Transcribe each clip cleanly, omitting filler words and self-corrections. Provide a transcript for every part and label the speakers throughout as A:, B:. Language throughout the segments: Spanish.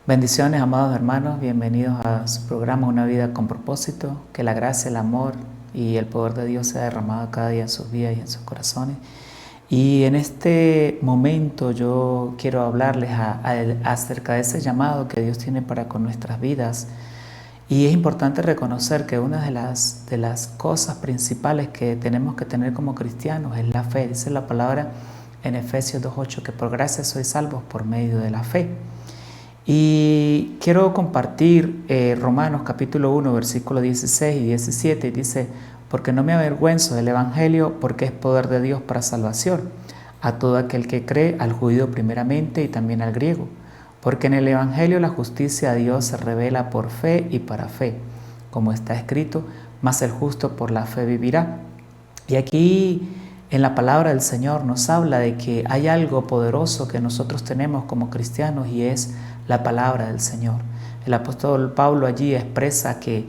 A: Bendiciones, amados hermanos, bienvenidos a su programa Una vida con propósito. Que la gracia, el amor y el poder de Dios sea derramado cada día en sus vidas y en sus corazones. Y en este momento yo quiero hablarles acerca de ese llamado que Dios tiene para con nuestras vidas. Y es importante reconocer que una de las cosas principales que tenemos que tener como cristianos es la fe. Dice la palabra en Efesios 2:8 que por gracia sois salvos por medio de la fe. Y quiero compartir Romanos capítulo 1, versículos 16 y 17. Dice, porque no me avergüenzo del Evangelio, porque es poder de Dios para salvación a todo aquel que cree, al judío primeramente y también al griego. Porque en el Evangelio la justicia de Dios se revela por fe y para fe, como está escrito, mas el justo por la fe vivirá. Y aquí en la palabra del Señor nos habla de que hay algo poderoso que nosotros tenemos como cristianos y es la palabra del Señor. El apóstol Pablo allí expresa que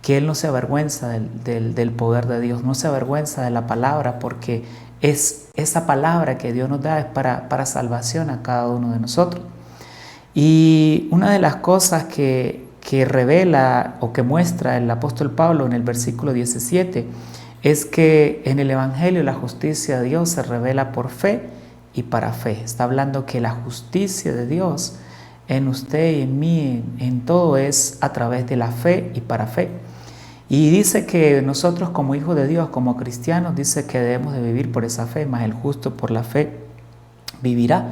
A: él no se avergüenza del poder de Dios, no se avergüenza de la palabra porque es esa palabra que Dios nos da es para salvación a cada uno de nosotros. Y una de las cosas que revela o que muestra el apóstol Pablo en el versículo 17 es que en el Evangelio la justicia de Dios se revela por fe y para fe. Está hablando que la justicia de Dios en usted y en mí, en todo, es a través de la fe y para fe. Y dice que nosotros como hijos de Dios, como cristianos, dice que debemos de vivir por esa fe, mas el justo por la fe vivirá.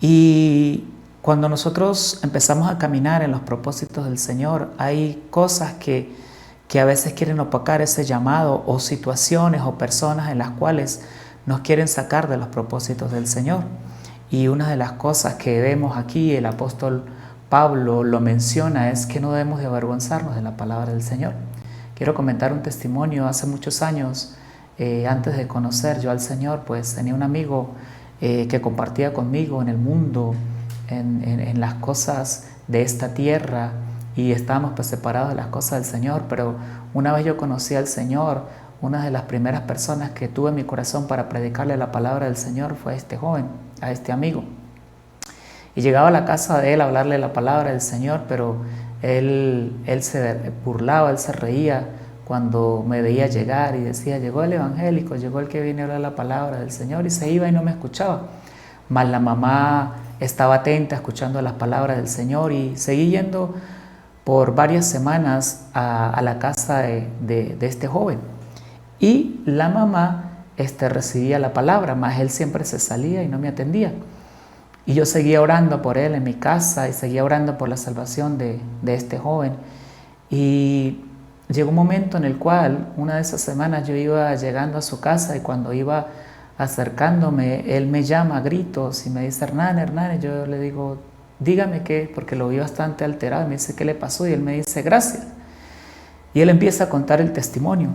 A: Y cuando nosotros empezamos a caminar en los propósitos del Señor, hay cosas que a veces quieren opacar ese llamado, o situaciones o personas en las cuales nos quieren sacar de los propósitos del Señor. Y una de las cosas que vemos aquí, el apóstol Pablo lo menciona, es que no debemos de avergonzarnos de la palabra del Señor. Quiero comentar un testimonio. Hace muchos años, antes de conocer yo al Señor, pues tenía un amigo que compartía conmigo en el mundo, en las cosas de esta tierra, y estábamos pues separados de las cosas del Señor. Pero una vez yo conocí al Señor, una de las primeras personas que tuve en mi corazón para predicarle la palabra del Señor fue a este joven, a este amigo. Y llegaba a la casa de él a hablarle la palabra del Señor, pero él se burlaba, él se reía cuando me veía llegar y decía, llegó el evangélico, llegó el que viene a hablar la palabra del Señor, y se iba y no me escuchaba. Mas la mamá estaba atenta, escuchando las palabras del Señor, y seguí yendo por varias semanas a la casa de este joven. Y la mamá recibía la palabra, mas él siempre se salía y no me atendía. Y yo seguía orando por él en mi casa y seguía orando por la salvación de este joven. Y llegó un momento en el cual, una de esas semanas, yo iba llegando a su casa, y cuando iba acercándome, él me llama a gritos y me dice, Hernán, y yo le digo, dígame qué, porque lo vi bastante alterado, y me dice, ¿qué le pasó? Y él me dice, gracias. Y él empieza a contar el testimonio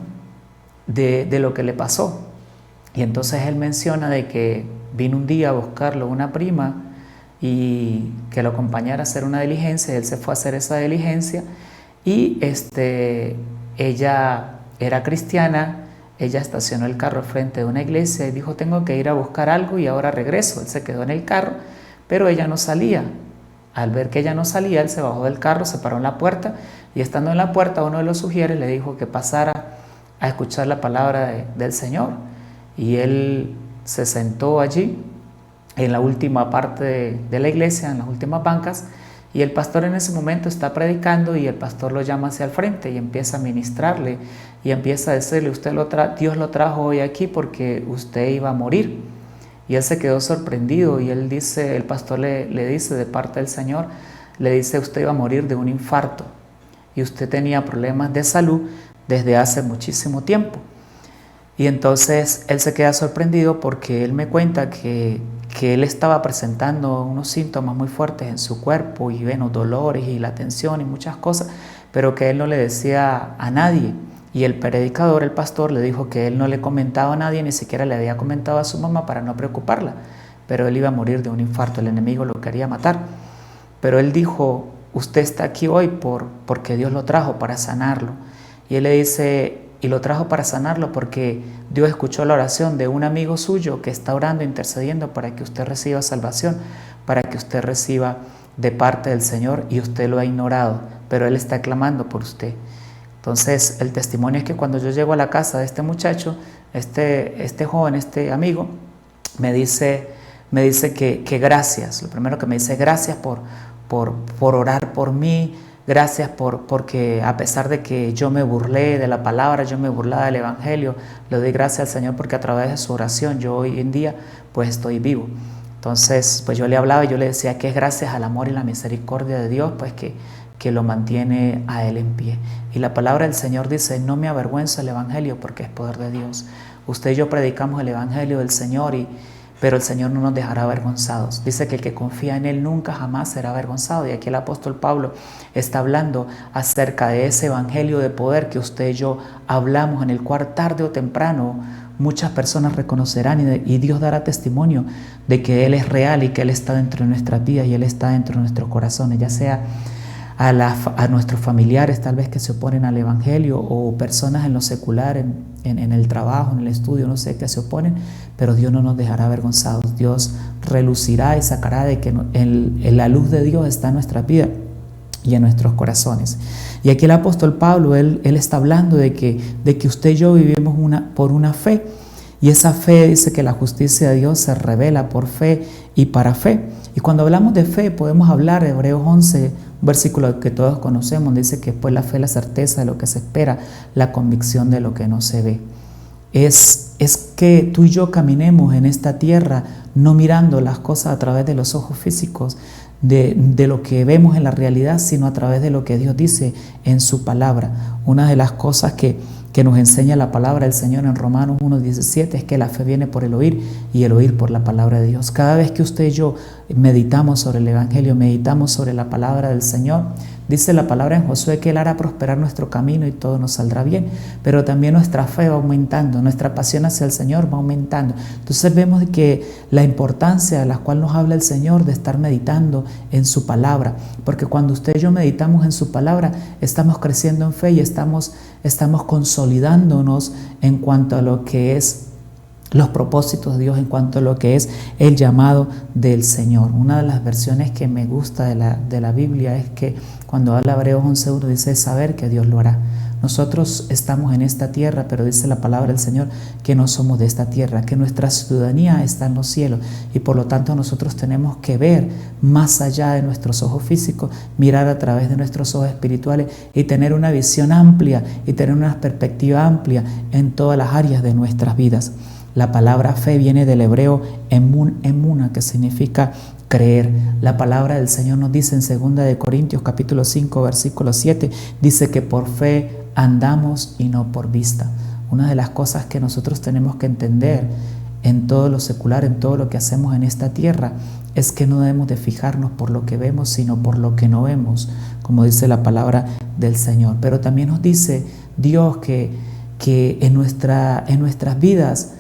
A: de lo que le pasó. Y entonces él menciona de que vino un día a buscarlo una prima y que lo acompañara a hacer una diligencia, y él se fue a hacer esa diligencia, y ella era cristiana. Ella estacionó el carro frente de una iglesia y dijo, tengo que ir a buscar algo y ahora regreso. Él se quedó en el carro, pero ella no salía. Al ver que ella no salía, él se bajó del carro, se paró en la puerta, y estando en la puerta, uno de los sugieres le dijo que pasara a escuchar la palabra del Señor. Y él se sentó allí en la última parte de la iglesia, en las últimas bancas, y el pastor en ese momento está predicando, y el pastor lo llama hacia el frente y empieza a ministrarle y empieza a decirle, Dios lo trajo hoy aquí porque usted iba a morir. Y él se quedó sorprendido, y él dice, el pastor le dice de parte del Señor, le dice, usted iba a morir de un infarto y usted tenía problemas de salud desde hace muchísimo tiempo. Y entonces él se queda sorprendido porque él me cuenta que él estaba presentando unos síntomas muy fuertes en su cuerpo, y bueno, dolores y la tensión y muchas cosas, pero que él no le decía a nadie. Y el predicador, el pastor, le dijo que él no le comentaba a nadie, ni siquiera le había comentado a su mamá para no preocuparla, pero él iba a morir de un infarto, el enemigo lo quería matar. Pero él dijo, usted está aquí hoy porque Dios lo trajo para sanarlo. Y él le dice, y lo trajo para sanarlo porque Dios escuchó la oración de un amigo suyo que está orando, intercediendo para que usted reciba salvación, para que usted reciba de parte del Señor y usted lo ha ignorado, pero Él está clamando por usted. Entonces, el testimonio es que cuando yo llego a la casa de este muchacho, este joven, este amigo, me dice que gracias. Lo primero que me dice, gracias por orar por mí, gracias porque a pesar de que yo me burlé de la palabra, yo me burlaba del Evangelio, le doy gracias al Señor porque a través de su oración yo hoy en día pues estoy vivo. Entonces, pues yo le hablaba y yo le decía que es gracias al amor y la misericordia de Dios pues que lo mantiene a Él en pie. Y la palabra del Señor dice, no me avergüenza el Evangelio porque es poder de Dios. Usted y yo predicamos el Evangelio del Señor, pero el Señor no nos dejará avergonzados. Dice que el que confía en Él nunca jamás será avergonzado. Y aquí el apóstol Pablo está hablando acerca de ese Evangelio de poder que usted y yo hablamos, en el cual tarde o temprano muchas personas reconocerán y Dios dará testimonio de que Él es real y que Él está dentro de nuestras vidas y Él está dentro de nuestros corazones, ya sea a nuestros familiares tal vez que se oponen al Evangelio o personas en lo secular, en el trabajo, en el estudio, no sé, que se oponen, pero Dios no nos dejará avergonzados. Dios relucirá y sacará de que la luz de Dios está en nuestra vida y en nuestros corazones. Y aquí el apóstol Pablo, él está hablando de que usted y yo vivimos por una fe, y esa fe dice que la justicia de Dios se revela por fe y para fe. Y cuando hablamos de fe podemos hablar de Hebreos 11, un versículo que todos conocemos, dice que pues la fe es la certeza de lo que se espera, la convicción de lo que no se ve. Es que tú y yo caminemos en esta tierra no mirando las cosas a través de los ojos físicos, de lo que vemos en la realidad, sino a través de lo que Dios dice en su palabra. Una de las cosas que nos enseña la palabra del Señor en Romanos 1:17 es que la fe viene por el oír y el oír por la palabra de Dios. Cada vez que usted y yo meditamos sobre el Evangelio, meditamos sobre la palabra del Señor, dice la palabra en Josué que Él hará prosperar nuestro camino y todo nos saldrá bien, pero también nuestra fe va aumentando, nuestra pasión hacia el Señor va aumentando. Entonces vemos que la importancia de la cual nos habla el Señor de estar meditando en su palabra, porque cuando usted y yo meditamos en su palabra, estamos creciendo en fe y estamos consolidándonos en cuanto a lo que es los propósitos de Dios, en cuanto a lo que es el llamado del Señor. Una de las versiones que me gusta de la Biblia es que cuando habla Hebreos 11:1 dice saber que Dios lo hará. Nosotros estamos en esta tierra, pero dice la palabra del Señor que no somos de esta tierra, que nuestra ciudadanía está en los cielos y por lo tanto nosotros tenemos que ver más allá de nuestros ojos físicos, mirar a través de nuestros ojos espirituales y tener una visión amplia y tener una perspectiva amplia en todas las áreas de nuestras vidas. La palabra fe viene del hebreo emuna, que significa creer. La palabra del Señor nos dice en 2 Corintios capítulo 5, versículo 7, dice que por fe andamos y no por vista. Una de las cosas que nosotros tenemos que entender en todo lo secular, en todo lo que hacemos en esta tierra, es que no debemos de fijarnos por lo que vemos, sino por lo que no vemos, como dice la palabra del Señor. Pero también nos dice Dios que en nuestras vidas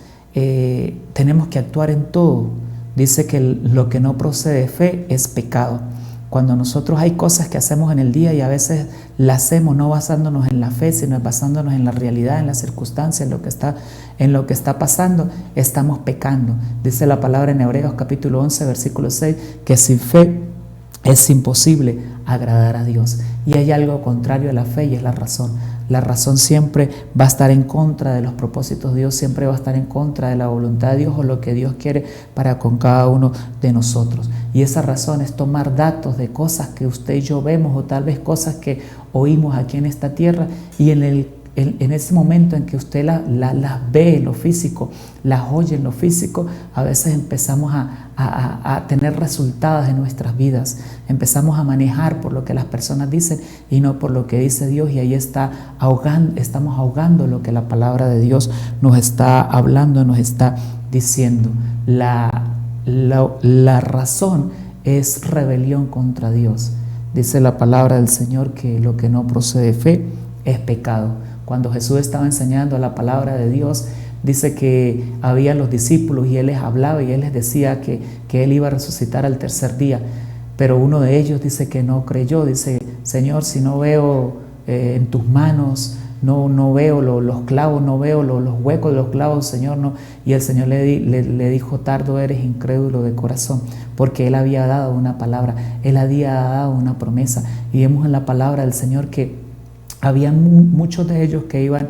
A: tenemos que actuar en todo. Dice que lo que no procede de fe es pecado. Cuando nosotros hay cosas que hacemos en el día y a veces las hacemos no basándonos en la fe, sino basándonos en la realidad, en las circunstancias, en lo que está pasando, estamos pecando. Dice la palabra en Hebreos capítulo 11, versículo 6, que sin fe es imposible agradar a Dios. Y hay algo contrario a la fe y es la razón. La razón siempre va a estar en contra de los propósitos de Dios, siempre va a estar en contra de la voluntad de Dios o lo que Dios quiere para con cada uno de nosotros. Y esa razón es tomar datos de cosas que usted y yo vemos o tal vez cosas que oímos aquí en esta tierra y en ese momento en que usted las ve en lo físico, las oye en lo físico, a veces empezamos a tener resultados en nuestras vidas. Empezamos a manejar por lo que las personas dicen y no por lo que dice Dios, y ahí estamos ahogando lo que la palabra de Dios nos está hablando, nos está diciendo. La razón es rebelión contra Dios. Dice la palabra del Señor que lo que no procede de fe es pecado. Cuando Jesús estaba enseñando la palabra de Dios, dice que había los discípulos y Él les hablaba y Él les decía que Él iba a resucitar al tercer día. Pero uno de ellos dice que no creyó, dice: Señor, si no veo en tus manos no veo los clavos, no veo los huecos de los clavos, Señor, no. Y el Señor le dijo, tardo eres, incrédulo de corazón, porque Él había dado una palabra, Él había dado una promesa. Y vemos en la palabra del Señor que había muchos de ellos que iban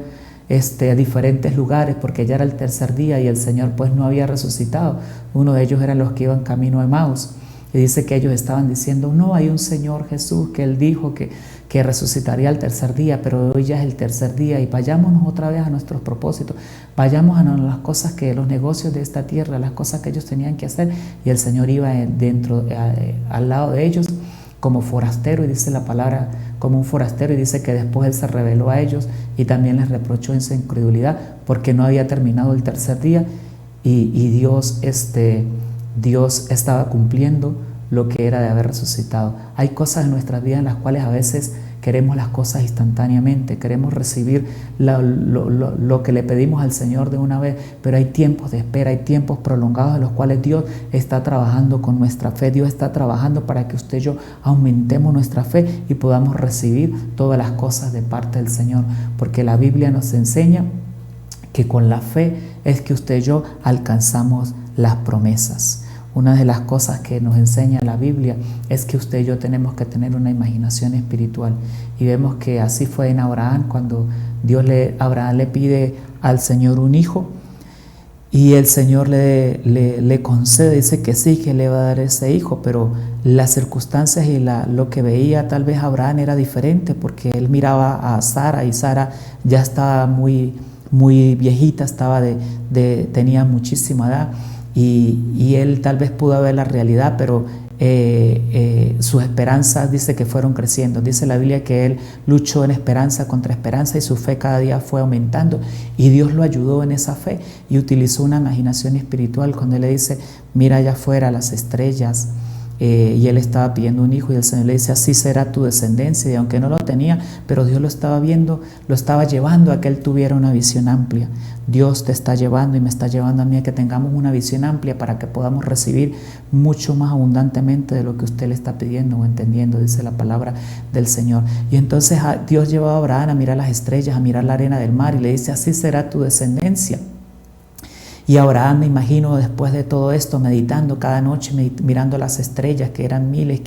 A: a diferentes lugares, porque ya era el tercer día y el Señor pues no había resucitado. Uno de ellos eran los que iban camino a Emaús. Y dice que ellos estaban diciendo, no, hay un Señor Jesús que Él dijo que resucitaría el tercer día, pero hoy ya es el tercer día y vayámonos otra vez a nuestros propósitos, vayamos a las cosas los negocios de esta tierra, las cosas que ellos tenían que hacer. Y el Señor iba al lado de ellos como forastero, y dice la palabra, como un forastero, y dice que después Él se reveló a ellos y también les reprochó en su incredulidad porque no había terminado el tercer día y Dios estaba cumpliendo lo que era de haber resucitado. Hay cosas en nuestras vidas en las cuales a veces queremos las cosas instantáneamente, queremos recibir lo que le pedimos al Señor de una vez, pero hay tiempos de espera, hay tiempos prolongados en los cuales Dios está trabajando con nuestra fe. Dios está trabajando para que usted y yo aumentemos nuestra fe y podamos recibir todas las cosas de parte del Señor, porque la Biblia nos enseña que con la fe es que usted y yo alcanzamos las promesas. Una de las cosas que nos enseña la Biblia es que usted y yo tenemos que tener una imaginación espiritual. Y vemos que así fue en Abraham, cuando Abraham le pide al Señor un hijo y el Señor le concede, dice que sí, que le va a dar ese hijo, pero las circunstancias y lo que veía tal vez Abraham era diferente, porque él miraba a Sara y Sara ya estaba muy viejita, tenía muchísima edad. Y él tal vez pudo ver la realidad, pero sus esperanzas dice que fueron creciendo. Dice la Biblia que él luchó en esperanza contra esperanza y su fe cada día fue aumentando, y Dios lo ayudó en esa fe y utilizó una imaginación espiritual cuando él le dice, mira allá afuera las estrellas. Y él estaba pidiendo un hijo y el Señor le dice, así será tu descendencia. Y aunque no lo tenía, pero Dios lo estaba viendo, lo estaba llevando a que él tuviera una visión amplia. Dios te está llevando y me está llevando a mí a que tengamos una visión amplia para que podamos recibir mucho más abundantemente de lo que usted le está pidiendo o entendiendo, dice la palabra del Señor. Y entonces Dios llevó a Abraham a mirar las estrellas, a mirar la arena del mar, y le dice, así será tu descendencia. Y Abraham, me imagino, después de todo esto, meditando cada noche, mirando las estrellas, que eran miles,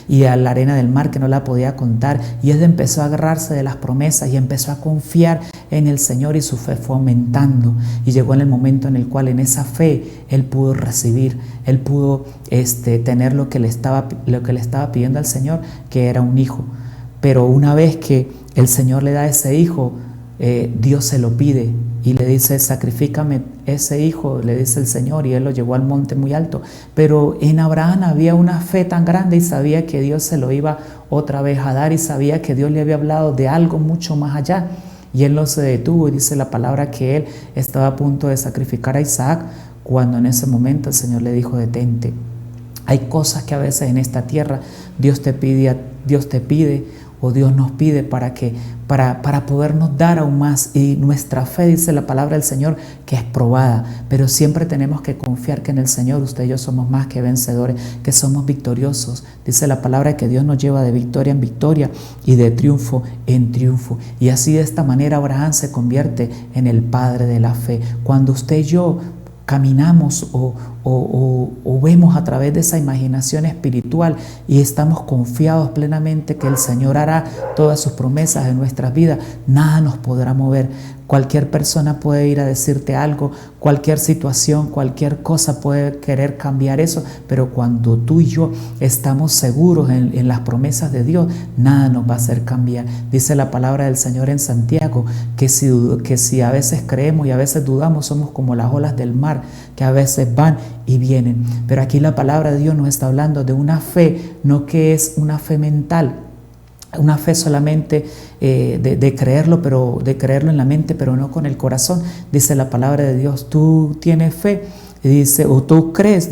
A: y a la arena del mar que no la podía contar, y él empezó a agarrarse de las promesas y empezó a confiar en el Señor, y su fe fue aumentando, y llegó en el momento en el cual en esa fe él pudo recibir, él pudo tener lo que le estaba pidiendo al Señor, que era un hijo. Pero una vez que el Señor le da ese hijo, Dios se lo pide y le dice, sacrifícame ese hijo, le dice el Señor, y él lo llevó al monte muy alto. Pero en Abraham había una fe tan grande y sabía que Dios se lo iba otra vez a dar, y sabía que Dios le había hablado de algo mucho más allá, y él no se detuvo. Y dice la palabra que él estaba a punto de sacrificar a Isaac, cuando en ese momento el Señor le dijo, detente. Hay cosas que a veces en esta tierra Dios te pide o Dios nos pide para podernos dar aún más, y nuestra fe, dice la palabra del Señor, que es probada, pero siempre tenemos que confiar que en el Señor usted y yo somos más que vencedores, que somos victoriosos. Dice la palabra que Dios nos lleva de victoria en victoria y de triunfo en triunfo, y así de esta manera Abraham se convierte en el padre de la fe. Cuando usted y yo caminamos o vemos a través de esa imaginación espiritual y estamos confiados plenamente que el Señor hará todas sus promesas en nuestras vidas, nada nos podrá mover. Cualquier persona puede ir a decirte algo, cualquier situación, cualquier cosa puede querer cambiar eso, pero cuando tú y yo estamos seguros en las promesas de Dios, nada nos va a hacer cambiar. Dice la palabra del Señor en Santiago que si a veces creemos y a veces dudamos, somos como las olas del mar, que a veces van y vienen. Pero aquí la palabra de Dios nos está hablando de una fe, no que es una fe mental, una fe solamente de creerlo en la mente, pero no con el corazón. Dice la palabra de Dios, tú tienes fe, y dice, o tú crees,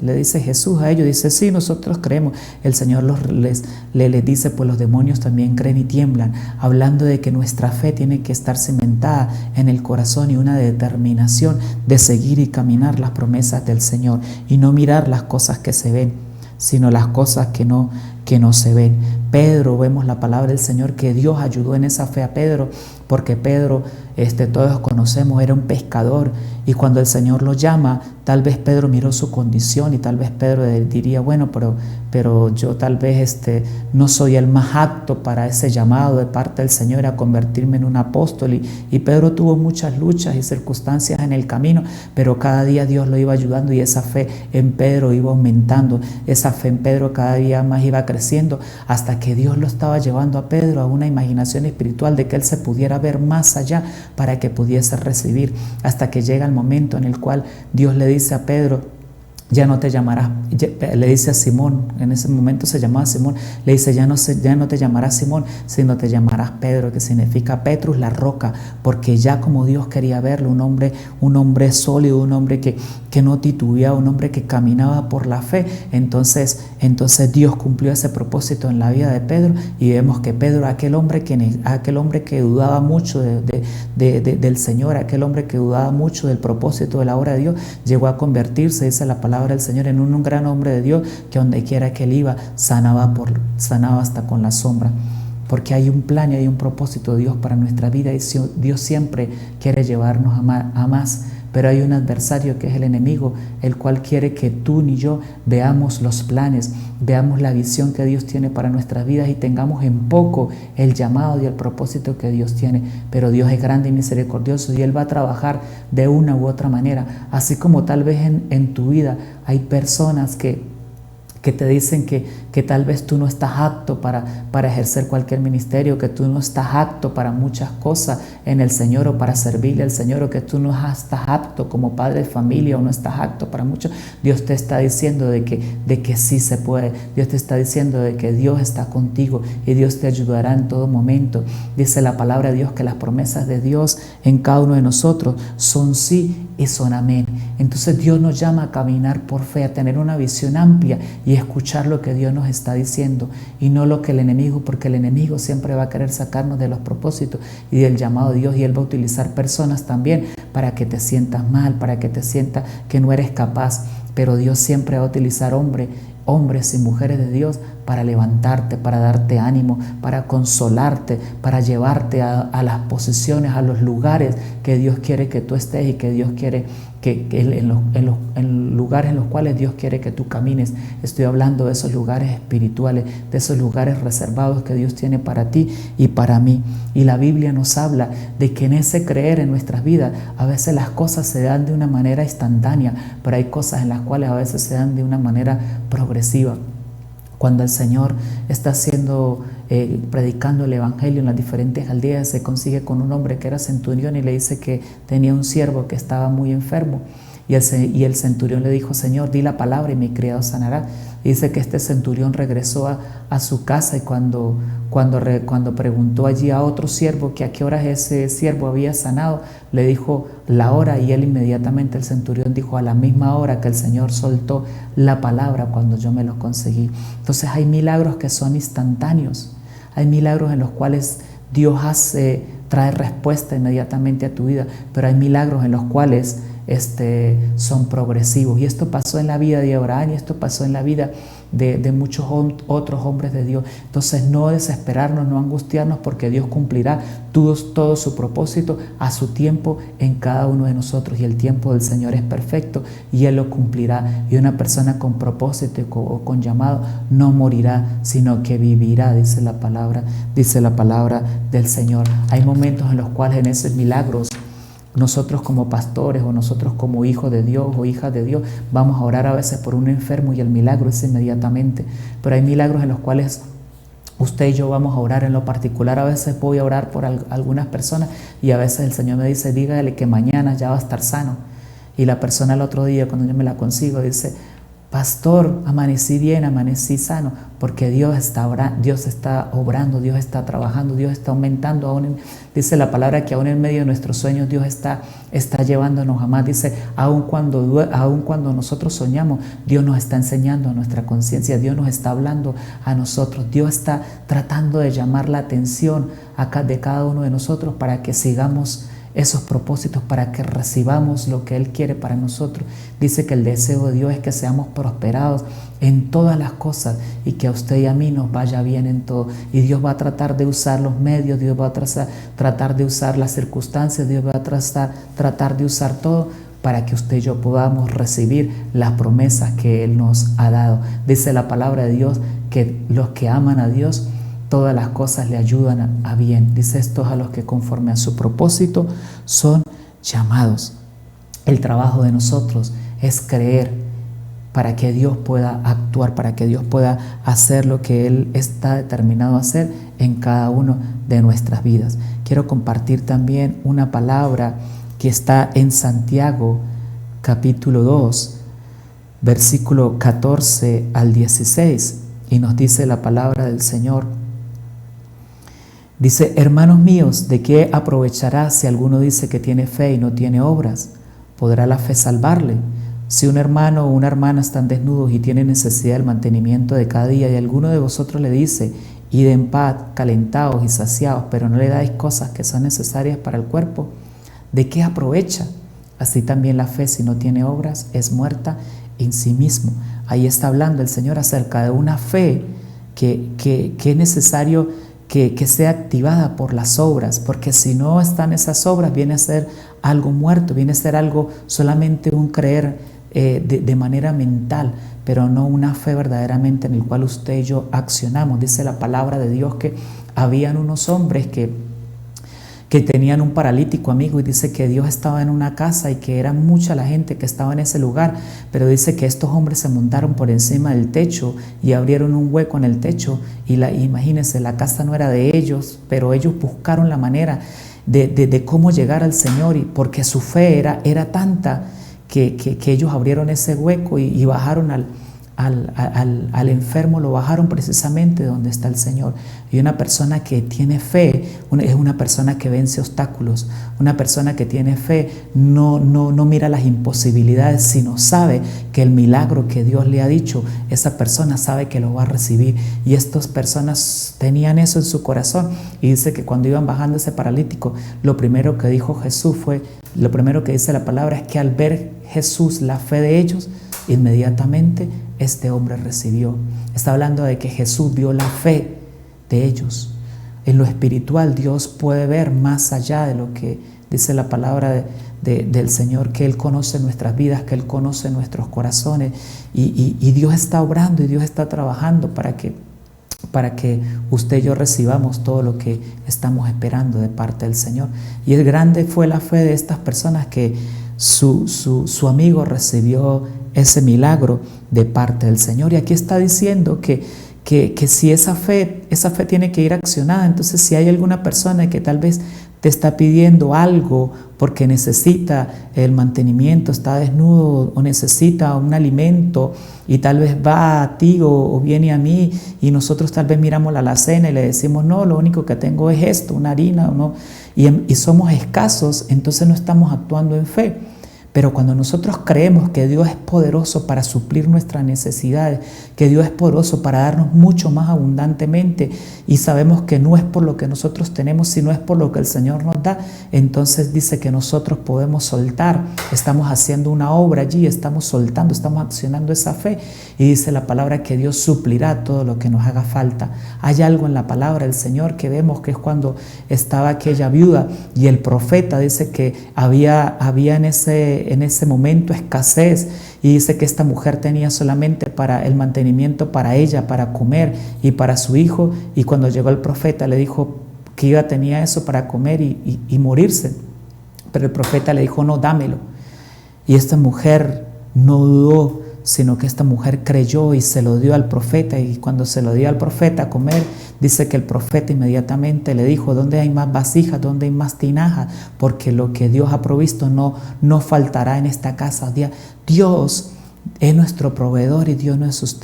A: le dice Jesús a ellos, dice, sí, nosotros creemos. El Señor les dice, pues los demonios también creen y tiemblan, hablando de que nuestra fe tiene que estar cimentada en el corazón y una determinación de seguir y caminar las promesas del Señor y no mirar las cosas que se ven, sino las cosas que no se ven. Pedro, vemos la palabra del Señor que Dios ayudó en esa fe a Pedro, porque Pedro, todos conocemos, era un pescador, y cuando el Señor lo llama, tal vez Pedro miró su condición y tal vez Pedro diría, bueno, pero yo tal vez no soy el más apto para ese llamado de parte del Señor a convertirme en un apóstol, y Pedro tuvo muchas luchas y circunstancias en el camino, pero cada día Dios lo iba ayudando y esa fe en Pedro iba aumentando, esa fe en Pedro cada día más iba creciendo, hasta que Dios lo estaba llevando a Pedro a una imaginación espiritual de que él se pudiera ver más allá para que pudiese recibir, hasta que llega el momento en el cual Dios le dice a Pedro, ya no te llamarás, le dice a Simón, en ese momento se llamaba Simón, le dice, ya no te llamarás Simón, sino te llamarás Pedro, que significa Petrus, la roca, porque ya como Dios quería verlo, un hombre sólido, un hombre que no titubeaba, un hombre que caminaba por la fe, entonces Dios cumplió ese propósito en la vida de Pedro, y vemos que Pedro, aquel hombre que dudaba mucho del Señor, aquel hombre que dudaba mucho del propósito de la obra de Dios, llegó a convertirse, dice la palabra del Señor, en un gran hombre de Dios, que donde quiera que él iba, sanaba hasta con la sombra, porque hay un plan y hay un propósito de Dios para nuestra vida, y Dios siempre quiere llevarnos a más, pero hay un adversario que es el enemigo, el cual quiere que tú ni yo veamos los planes, veamos la visión que Dios tiene para nuestras vidas y tengamos en poco el llamado y el propósito que Dios tiene. Pero Dios es grande y misericordioso, y Él va a trabajar de una u otra manera, así como tal vez en tu vida hay personas que te dicen que tal vez tú no estás apto para ejercer cualquier ministerio, que tú no estás apto para muchas cosas en el Señor o para servirle al Señor, o que tú no estás apto como padre de familia o no estás apto para mucho. Dios te está diciendo de que sí se puede. Dios te está diciendo de que Dios está contigo y Dios te ayudará en todo momento. Dice la palabra de Dios que las promesas de Dios en cada uno de nosotros son sí y son amén. Entonces Dios nos llama a caminar por fe, a tener una visión amplia y escuchar lo que Dios nos está diciendo y no lo que el enemigo, porque el enemigo siempre va a querer sacarnos de los propósitos y del llamado de Dios, y él va a utilizar personas también para que te sientas mal, para que te sientas que no eres capaz, pero Dios siempre va a utilizar hombres y mujeres de Dios para levantarte, para darte ánimo, para consolarte, para llevarte a las posiciones, a los lugares que Dios quiere que tú estés y que Dios quiere en los lugares en los cuales Dios quiere que tú camines. Estoy hablando de esos lugares espirituales, de esos lugares reservados que Dios tiene para ti y para mí. Y la Biblia nos habla de que en ese creer en nuestras vidas, a veces las cosas se dan de una manera instantánea, pero hay cosas en las cuales a veces se dan de una manera progresiva. Cuando el Señor está predicando el Evangelio en las diferentes aldeas, se consigue con un hombre que era centurión y le dice que tenía un siervo que estaba muy enfermo. Y el centurión le dijo, Señor, di la palabra y mi criado sanará. Y dice que este centurión regresó a su casa, y cuando preguntó allí a otro siervo que a qué horas ese siervo había sanado, le dijo la hora, y él inmediatamente, el centurión, dijo a la misma hora que el Señor soltó la palabra cuando yo me lo conseguí. Entonces hay milagros que son instantáneos, hay milagros en los cuales Dios trae respuesta inmediatamente a tu vida, pero hay milagros en los cuales son progresivos, y esto pasó en la vida de Abraham y esto pasó en la vida de muchos otros hombres de Dios. Entonces no desesperarnos, no angustiarnos, porque Dios cumplirá todo su propósito a su tiempo en cada uno de nosotros, y el tiempo del Señor es perfecto y Él lo cumplirá. Y una persona con propósito o con llamado no morirá, sino que vivirá, dice la palabra del Señor. Hay momentos en los cuales en esos milagros nosotros como pastores o nosotros como hijos de Dios o hijas de Dios vamos a orar a veces por un enfermo y el milagro es inmediatamente, pero hay milagros en los cuales usted y yo vamos a orar en lo particular. A veces voy a orar por algunas personas y a veces el Señor me dice, dígale que mañana ya va a estar sano, y la persona el otro día cuando yo me la consigo dice, pastor, amanecí bien, amanecí sano, porque Dios está obrando, Dios está trabajando, Dios está aumentando. Dice la palabra que aún en medio de nuestros sueños Dios está llevándonos a más. Dice, aún cuando nosotros soñamos, Dios nos está enseñando a nuestra conciencia, Dios nos está hablando a nosotros, Dios está tratando de llamar la atención de cada uno de nosotros para que sigamos esos propósitos para que recibamos lo que Él quiere para nosotros. Dice que el deseo de Dios es que seamos prosperados en todas las cosas y que a usted y a mí nos vaya bien en todo. Y Dios va a tratar de usar los medios, Dios va a tratar de usar las circunstancias, Dios va a tratar de usar todo para que usted y yo podamos recibir las promesas que Él nos ha dado. Dice la palabra de Dios que los que aman a Dios, todas las cosas le ayudan a bien. Dice estos a los que conforme a su propósito son llamados. El trabajo de nosotros es creer para que Dios pueda actuar, para que Dios pueda hacer lo que Él está determinado a hacer en cada uno de nuestras vidas. Quiero compartir también una palabra que está en Santiago capítulo 2, versículo 14 al 16, y nos dice la palabra del Señor. Dice: hermanos míos, ¿de qué aprovechará si alguno dice que tiene fe y no tiene obras? ¿Podrá la fe salvarle? Si un hermano o una hermana están desnudos y tienen necesidad del mantenimiento de cada día, y alguno de vosotros le dice: id en paz, calentados y saciados, pero no le dais cosas que son necesarias para el cuerpo, ¿de qué aprovecha? Así también la fe, si no tiene obras, es muerta en sí mismo. Ahí está hablando el Señor acerca de una fe que es necesario que sea activada por las obras, porque si no están esas obras, viene a ser algo muerto, viene a ser algo solamente un creer de manera mental, pero no una fe verdaderamente en el cual usted y yo accionamos. Dice la palabra de Dios que habían unos hombres que tenían un paralítico, amigo, y dice que Dios estaba en una casa y que era mucha la gente que estaba en ese lugar, pero dice que estos hombres se montaron por encima del techo y abrieron un hueco en el techo, y imagínense, la casa no era de ellos, pero ellos buscaron la manera de cómo llegar al Señor, y porque su fe era tanta que ellos abrieron ese hueco y bajaron al enfermo, lo bajaron precisamente donde está el Señor. Y una persona que tiene fe es una persona que vence obstáculos. Una persona que tiene fe no mira las imposibilidades, sino sabe que el milagro que Dios le ha dicho, esa persona sabe que lo va a recibir. Y estas personas tenían eso en su corazón, y dice que cuando iban bajando ese paralítico, lo primero que dijo Jesús lo primero que dice la palabra es que al ver Jesús la fe de ellos, inmediatamente este hombre recibió. Está hablando de que Jesús vio la fe de ellos. En lo espiritual, Dios puede ver más allá de lo que dice la palabra del Señor, que Él conoce nuestras vidas, que Él conoce nuestros corazones, y Dios está obrando y Dios está trabajando para que usted y yo recibamos todo lo que estamos esperando de parte del Señor. Y el grande fue la fe de estas personas, que su amigo recibió ese milagro de parte del Señor. Y aquí está diciendo que si esa fe tiene que ir accionada. Entonces, si hay alguna persona que tal vez te está pidiendo algo porque necesita el mantenimiento, está desnudo o necesita un alimento, y tal vez va a ti o viene a mí, y nosotros tal vez miramos la alacena y le decimos: no, lo único que tengo es esto, una harina, ¿no? Y somos escasos, entonces no estamos actuando en fe. Pero cuando nosotros creemos que Dios es poderoso para suplir nuestras necesidades, que Dios es poderoso para darnos mucho más abundantemente, y sabemos que no es por lo que nosotros tenemos, sino es por lo que el Señor nos da, entonces dice que nosotros podemos soltar. Estamos haciendo una obra allí, estamos soltando, estamos accionando esa fe, y dice la palabra que Dios suplirá todo lo que nos haga falta. Hay algo en la palabra del Señor que vemos, que es cuando estaba aquella viuda y el profeta dice que había en ese momento escasez, y dice que esta mujer tenía solamente para el mantenimiento para ella, para comer y para su hijo, y cuando llegó el profeta le dijo que ella tenía eso para comer y morirse, pero el profeta le dijo: no, dámelo. Y esta mujer no dudó, sino que esta mujer creyó y se lo dio al profeta, y cuando se lo dio al profeta a comer, dice que el profeta inmediatamente le dijo: ¿dónde hay más vasijas? ¿Dónde hay más tinajas? Porque lo que Dios ha provisto no faltará en esta casa. Dios es nuestro proveedor, y Dios es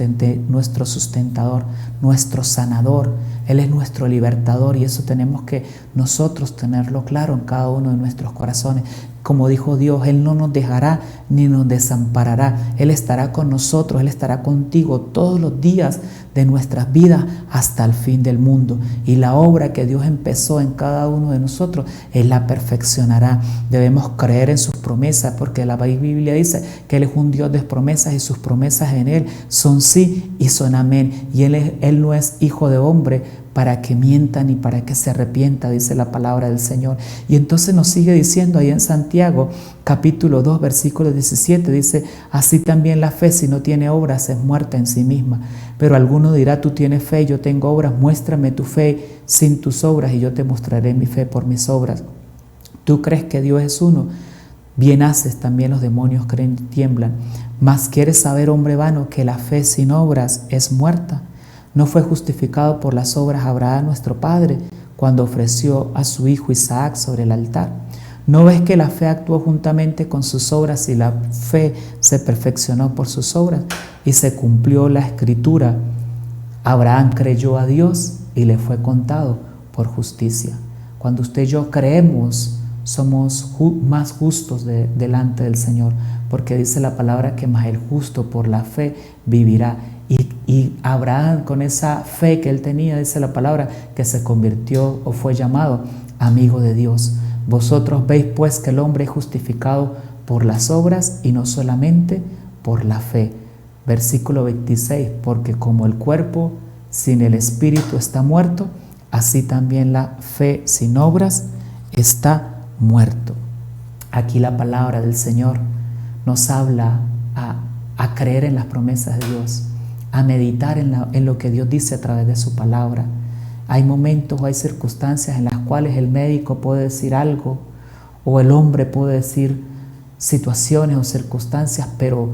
A: nuestro sustentador, nuestro sanador. Él es nuestro libertador, y eso tenemos que nosotros tenerlo claro en cada uno de nuestros corazones. como dijo Dios, Él no nos dejará ni nos desamparará. Él estará con nosotros, Él estará contigo todos los días de nuestras vidas hasta el fin del mundo. Y la obra que Dios empezó en cada uno de nosotros, Él la perfeccionará. Debemos creer en sus promesas, porque la Biblia dice que Él es un Dios de promesas y sus promesas en Él son sí y son amén. Y Él no es hijo de hombre para que mienta ni para que se arrepienta, dice la palabra del Señor. Y entonces nos sigue diciendo ahí en Santiago, capítulo 2, versículo 17, dice: así también la fe, si no tiene obras, es muerta en sí misma. Pero alguno dirá: tú tienes fe, yo tengo obras, muéstrame tu fe sin tus obras y yo te mostraré mi fe por mis obras. ¿Tú crees que Dios es uno? Bien haces, también los demonios creen y tiemblan. Mas ¿quieres saber, hombre vano, que la fe sin obras es muerta? ¿No fue justificado por las obras Abraham nuestro padre cuando ofreció a su hijo Isaac sobre el altar? ¿No ves que la fe actuó juntamente con sus obras y la fe se perfeccionó por sus obras? Y se cumplió la escritura: Abraham creyó a Dios y le fue contado por justicia. Cuando usted y yo creemos, somos más justos delante del Señor, porque dice la palabra que más el justo por la fe vivirá. Y Abraham, con esa fe que él tenía, dice la palabra, que se convirtió o fue llamado amigo de Dios. Vosotros veis pues que el hombre es justificado por las obras y no solamente por la fe. Versículo 26, porque como el cuerpo sin el espíritu está muerto, así también la fe sin obras está muerto. Aquí la palabra del Señor nos habla a creer en las promesas de Dios, a meditar en lo que Dios dice a través de su palabra. Hay momentos o hay circunstancias en las cuales el médico puede decir algo o el hombre puede decir situaciones o circunstancias, pero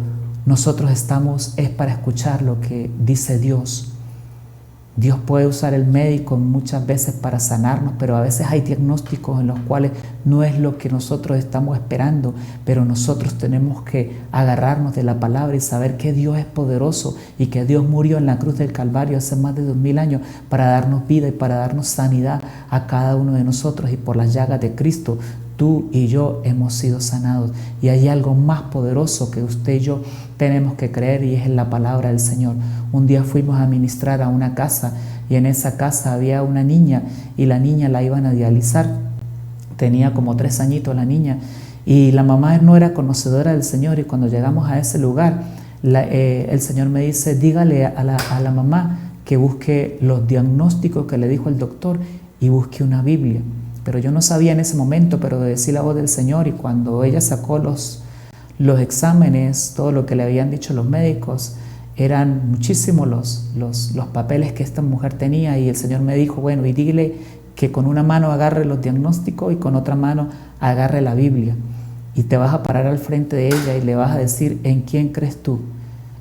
A: nosotros estamos para escuchar lo que dice Dios. Dios puede usar el médico muchas veces para sanarnos, pero a veces hay diagnósticos en los cuales no es lo que nosotros estamos esperando, pero nosotros tenemos que agarrarnos de la palabra y saber que Dios es poderoso y que Dios murió en la cruz del Calvario hace más de 2000 años para darnos vida y para darnos sanidad a cada uno de nosotros, y por las llagas de Cristo tú y yo hemos sido sanados. Y hay algo más poderoso que usted y yo tenemos que creer, y es en la palabra del Señor. Un día fuimos a ministrar a una casa y en esa casa había una niña y la niña la iban a dializar. Tenía como 3 añitos la niña y la mamá no era conocedora del Señor, y cuando llegamos a ese lugar el Señor me dice: dígale a la mamá que busque los diagnósticos que le dijo el doctor y busque una Biblia. Pero yo no sabía en ese momento, pero obedecí la voz del Señor, y cuando ella sacó los exámenes, todo lo que le habían dicho los médicos, eran muchísimos los papeles que esta mujer tenía, y el Señor me dijo: bueno, y dile que con una mano agarre los diagnósticos y con otra mano agarre la Biblia, y te vas a parar al frente de ella y le vas a decir: ¿en quién crees tú?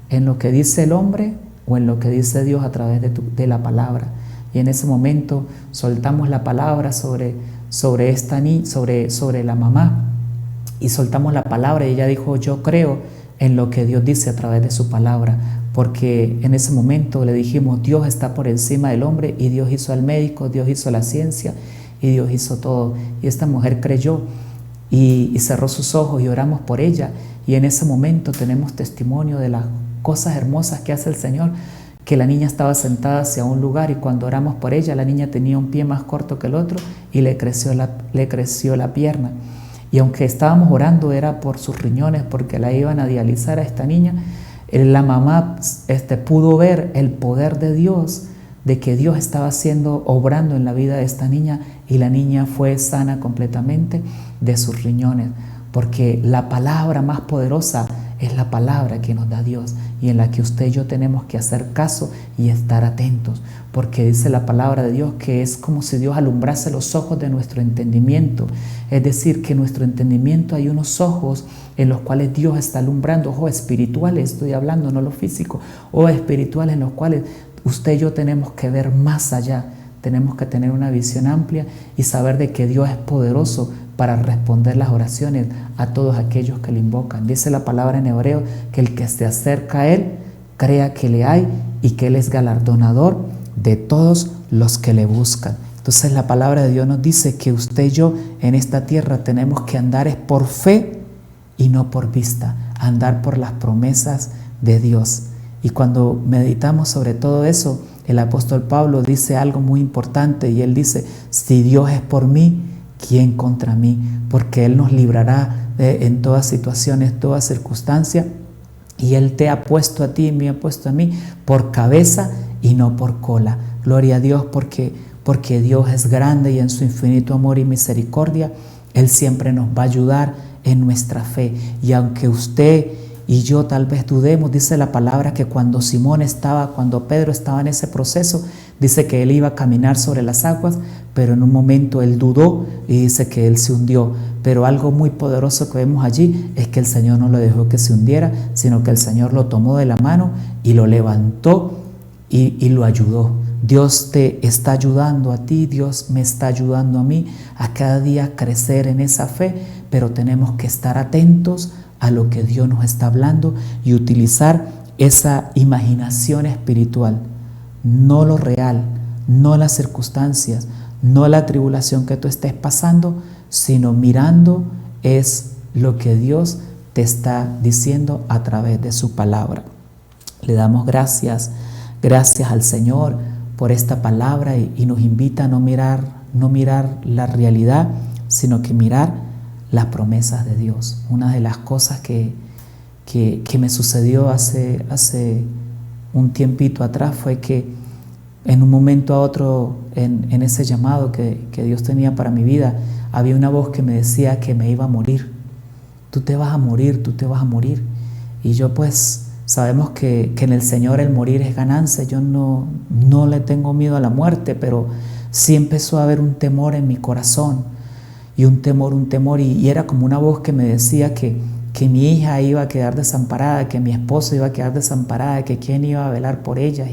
A: ¿En lo que dice el hombre o en lo que dice Dios a través de la palabra? Y en ese momento soltamos la palabra sobre la mamá, y soltamos la palabra, y ella dijo: yo creo en lo que Dios dice a través de su palabra, porque en ese momento le dijimos: Dios está por encima del hombre, y Dios hizo al médico, Dios hizo la ciencia y Dios hizo todo. Y esta mujer creyó y cerró sus ojos, y oramos por ella, y en ese momento tenemos testimonio de las cosas hermosas que hace el Señor. Que la niña estaba sentada hacia un lugar, y cuando oramos por ella, la niña tenía un pie más corto que el otro y le creció la pierna. Y aunque estábamos orando era por sus riñones, porque la iban a dializar a esta niña, la mamá pudo ver el poder de Dios, de que Dios estaba obrando en la vida de esta niña, y la niña fue sana completamente de sus riñones, porque la palabra más poderosa es la palabra que nos da Dios, y en la que usted y yo tenemos que hacer caso y estar atentos, porque dice la palabra de Dios que es como si Dios alumbrase los ojos de nuestro entendimiento. Es decir, que en nuestro entendimiento hay unos ojos en los cuales Dios está alumbrando, ojos espirituales, estoy hablando, no lo físico, ojos espirituales en los cuales usted y yo tenemos que ver más allá. Tenemos que tener una visión amplia y saber de que Dios es poderoso para responder las oraciones a todos aquellos que le invocan. Dice la palabra en hebreo que el que se acerca a Él, crea que le hay y que Él es galardonador de todos los que le buscan. Entonces la palabra de Dios nos dice que usted y yo en esta tierra tenemos que andar es por fe y no por vista, andar por las promesas de Dios. Y cuando meditamos sobre todo eso, el apóstol Pablo dice algo muy importante y él dice, si Dios es por mí, ¿quién contra mí? Porque Él nos librará en todas situaciones, todas circunstancias, y Él te ha puesto a ti y me ha puesto a mí por cabeza y no por cola. Gloria a Dios porque Dios es grande y en su infinito amor y misericordia, Él siempre nos va a ayudar en nuestra fe. Y aunque usted y yo tal vez dudemos, dice la palabra que cuando Pedro estaba en ese proceso, dice que él iba a caminar sobre las aguas, pero en un momento él dudó y dice que él se hundió. Pero algo muy poderoso que vemos allí es que el Señor no lo dejó que se hundiera, sino que el Señor lo tomó de la mano y lo levantó y lo ayudó. Dios te está ayudando a ti, Dios me está ayudando a mí a cada día crecer en esa fe, pero tenemos que estar atentos a lo que Dios nos está hablando y utilizar esa imaginación espiritual, no lo real, no las circunstancias, no la tribulación que tú estés pasando, sino mirando es lo que Dios te está diciendo a través de su palabra. Le damos gracias al Señor por esta palabra y nos invita a no mirar la realidad, sino que mirar las promesas de Dios. Una de las cosas que me sucedió hace un tiempito atrás fue que en un momento a otro, en ese llamado que Dios tenía para mi vida, había una voz que me decía que me iba a morir. Tú te vas a morir, tú te vas a morir. Y yo pues sabemos que en el Señor el morir es ganancia. Yo no le tengo miedo a la muerte, pero sí empezó a haber un temor en mi corazón. Y un temor, y era como una voz que me decía que mi hija iba a quedar desamparada, que mi esposo iba a quedar desamparada, que quién iba a velar por ellas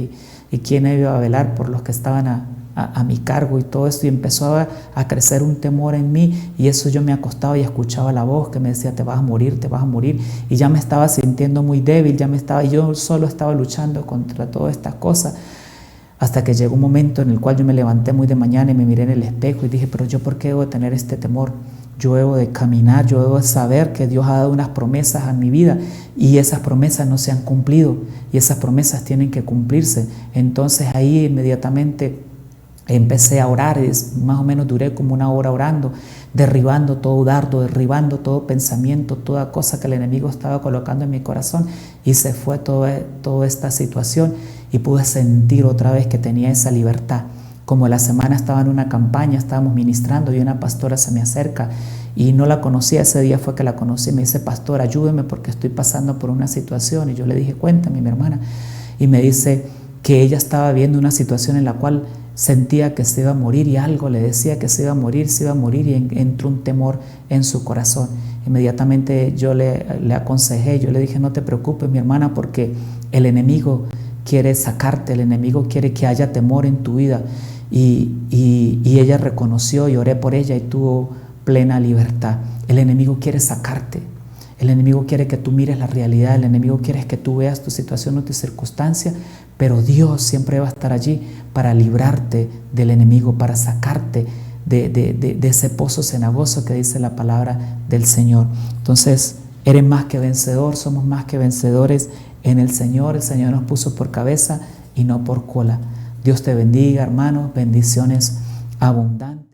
A: y quién iba a velar por los que estaban a mi cargo y todo esto. Y empezó a crecer un temor en mí, y eso yo me acostaba y escuchaba la voz que me decía, te vas a morir, y ya me estaba sintiendo muy débil, yo solo estaba luchando contra todas estas cosas. Hasta que llegó un momento en el cual yo me levanté muy de mañana y me miré en el espejo y dije, pero yo ¿por qué debo tener este temor? Yo debo de caminar, yo debo de saber que Dios ha dado unas promesas a mi vida y esas promesas no se han cumplido y esas promesas tienen que cumplirse. Entonces ahí inmediatamente empecé a orar, más o menos duré como 1 hora orando, derribando todo dardo, derribando todo pensamiento, toda cosa que el enemigo estaba colocando en mi corazón, y se fue toda esta situación y pude sentir otra vez que tenía esa libertad. Como la semana estaba en una campaña, estábamos ministrando y una pastora se me acerca y no la conocía, ese día fue que la conocí, me dice, pastor, ayúdeme porque estoy pasando por una situación. Y yo le dije, cuéntame, mi hermana. Y me dice que ella estaba viendo una situación en la cual sentía que se iba a morir y algo le decía que se iba a morir y entró un temor en su corazón. Inmediatamente yo le aconsejé, yo le dije, no te preocupes, mi hermana, porque el enemigo quiere sacarte, el enemigo quiere que haya temor en tu vida. Y ella reconoció y oré por ella y tuvo plena libertad. El enemigo quiere sacarte. El enemigo quiere que tú mires la realidad, el enemigo quiere que tú veas tu situación o tu circunstancia, pero Dios siempre va a estar allí para librarte del enemigo, para sacarte de ese pozo cenagoso que dice la palabra del Señor. Entonces, eres más que vencedor, somos más que vencedores en el Señor. El Señor nos puso por cabeza y no por cola. Dios te bendiga, hermanos, bendiciones abundantes.